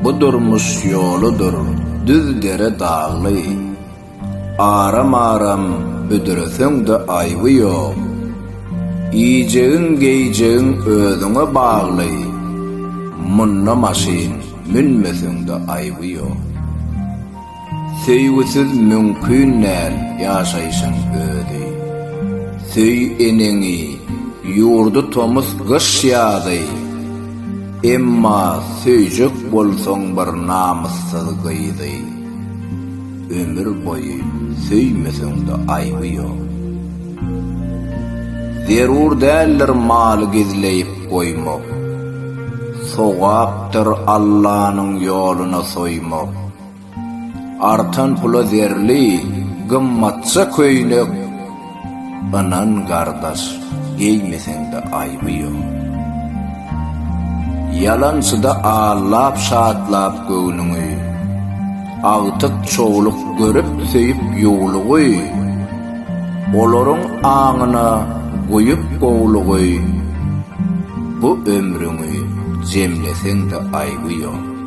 budurmuş yoludur, düz dere dağlı. Aram aram büdürüsün de aybı yok. İyeceğin geyeceğin özüne bağlı. Munna maşin münmesin de aybı yok. Sevgisiz mümkün nel yaşaysın ödü. Söy eneni yurdu tomuz gış yadı. Emma söýjek bolsoň bir namussuz gıydy. Ömür boyu söýmeseň de aýby ýok. Zerur däldir maly gizleyip goýmak. Sowapdyr Allah'nyň ýoluna soýmak. Artan pula zerli, gymmatça köýnek. Anan gardaş, giýmeseň de aýby ýok. Yalançyda ağlap şatlap göwnüňi, agtyk çoğuluk görüp söýüp ýoglugy, olaryň aňyna goýup gowlugy, bu ömrüňi jemleseň de aýby ýok.